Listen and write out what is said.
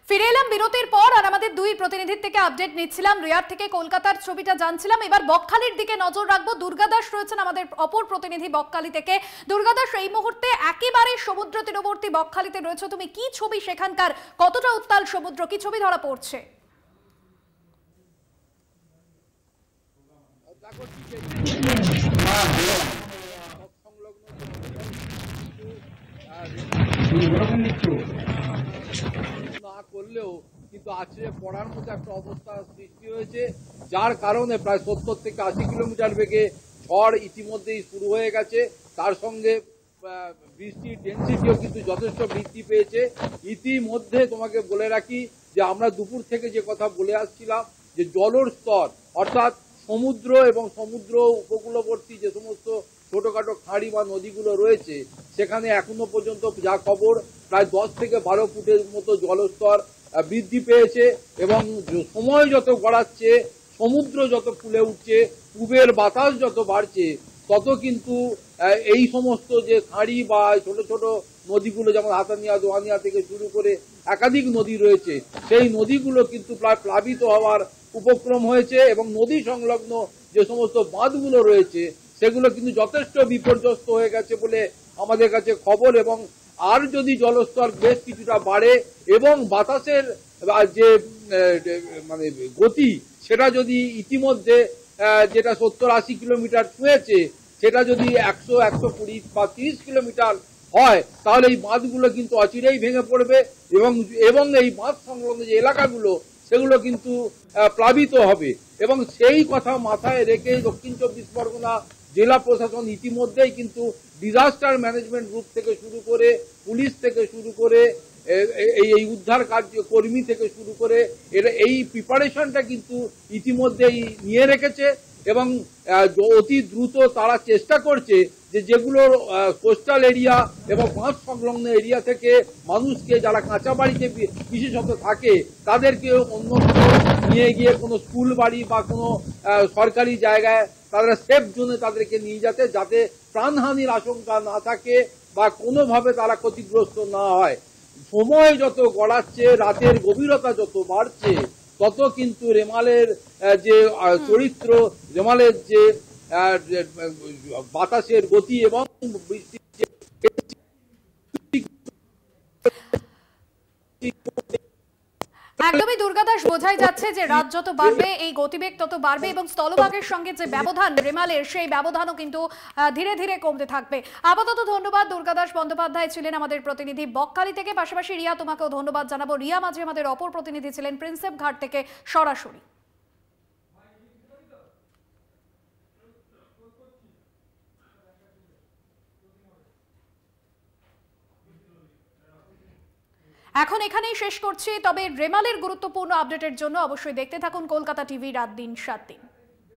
ফিরে এলাম বিরতির পর আর আমাদের দুই প্রতিনিধির থেকে আপডেট নিচ্ছিলাম। রিয়ার থেকে কলকাতার ছবিটা জানছিলাম। এবার বকখালির দিকে নজর রাখবো। দুর্গাদাস রয়েছেন আমাদের অপর প্রতিনিধি বকখালি থেকে। দুর্গাদাস, এই মুহূর্তে একেবারে সমুদ্র তীরবর্তী বকখালিতে রয়েছে তুমি, কি ছবি সেখানকার? কতটা উত্তাল সমুদ্র, কি ছবি ধরা পড়ছে? না করলেও কিন্তু আছড়ে পড়ার মতো একটা অবস্থা সৃষ্টি হয়েছে, যার কারণে প্রায় 70 থেকে 80 কিলোমিটার বেগে ঝড় ইতিমধ্যেই শুরু হয়ে গেছে। তার সঙ্গে বৃষ্টির ডেন্সিটিও কিন্তু যথেষ্ট বৃদ্ধি পেয়েছে। ইতিমধ্যে তোমাকে বলে রাখি যে আমরা দুপুর থেকে যে কথা বলে আসছিলাম যে জলের স্তর, অর্থাৎ সমুদ্র এবং সমুদ্র উপকূলবর্তী যে সমস্ত ছোটখাটো খাঁড়ি বা নদীগুলো রয়েছে, সেখানে এখনো পর্যন্ত যা খবর প্রায় 10 থেকে 12 ফুটের মতো জলস্তর বৃদ্ধি পেয়েছে। এবং সময় যত গড়াচ্ছে, সমুদ্র যত ফুলে উঠছে, পূবের বাতাস যত বাড়ছে, তত কিন্তু এই সমস্ত যে খাঁড়ি বা ছোট ছোট নদীগুলো, যেমন হাতানিয়া, দোয়ানিয়া থেকে শুরু করে একাধিক নদী রয়েছে, সেই নদীগুলো কিন্তু প্রায় প্লাবিত হওয়ার উপক্রম হয়েছে। এবং নদী সংলগ্ন যে সমস্ত বাঁধগুলো রয়েছে, সেগুলো কিন্তু যথেষ্ট বিপর্যস্ত হয়ে গেছে বলে আমাদের কাছে খবর। এবং আর যদি জলস্তর বেশ কিছুটা বাড়ে এবং বাতাসের যে মানে গতি, সেটা যদি ইতিমধ্যে যেটা 70-80 কিলোমিটার ছুঁয়েছে, সেটা যদি 100, 120 বা 30 কিলোমিটার হয়, তাহলে এই বাঁধগুলো কিন্তু অচিরেই ভেঙে পড়বে এবং এই বাঁধ সংলগ্ন যে এলাকাগুলো, সেগুলো কিন্তু প্লাবিত হবে। এবং সেই কথা মাথায় রেখে দক্ষিণ 24 পরগনা জেলা প্রশাসন ইতিমধ্যেই কিন্তু ডিজাস্টার ম্যানেজমেন্ট গ্রুপ থেকে শুরু করে, পুলিশ থেকে শুরু করে, এই উদ্ধার কর্মী থেকে শুরু করে এই প্রিপারেশনটা কিন্তু ইতিমধ্যেই নিয়ে রেখেছে। এবং অতি দ্রুত তারা চেষ্টা করছে যে যেগুলো কোস্টাল এরিয়া এবং বাঁধ সংলগ্ন এরিয়া থেকে মানুষকে, যারা কাঁচা বাড়িতে বিশেষত থাকে, তাদেরকে অন্য নিয়ে গিয়ে কোনো স্কুল বাড়ি বা কোনো সরকারি জায়গায় তারা সেফ জোনে তাদেরকে নিয়ে যাতে প্রাণহানির আশঙ্কা না থাকে বা কোনোভাবে তারা ক্ষতিগ্রস্ত না হয়। সময় যত গড়াচ্ছে, রাতের গভীরতা যত বাড়ছে, তত কিন্তু রেমালের যে চরিত্র, রেমালের যে বাতাসের গতি এবং বৃষ্টির একদমই দুর্গাদাস, বোঝাই যাচ্ছে যে রাত যত বাড়বে এই গতিবেগ তত বাড়বে এবং স্থলভাগের সঙ্গে যে ব্যবধান রেমালের, সেই ব্যবধানও কিন্তু ধীরে ধীরে কমতে থাকবে। আপাতত ধন্যবাদ। দুর্গাদাস বন্দ্যোপাধ্যায় ছিলেন আমাদের প্রতিনিধি বকখালি থেকে। পাশাপাশি রিয়া, তোমাকেও ধন্যবাদ জানাবো। রিয়া মাঝি আমাদের অপর প্রতিনিধি ছিলেন প্রিন্সেপ ঘাট থেকে সরাসরি। এখন এখানেই শেষ করছি, তবে রেমালের গুরুত্বপূর্ণ আপডেটের জন্য অবশ্যই দেখতে থাকুন কলকাতা টিভি রাত দিন 7 দিন।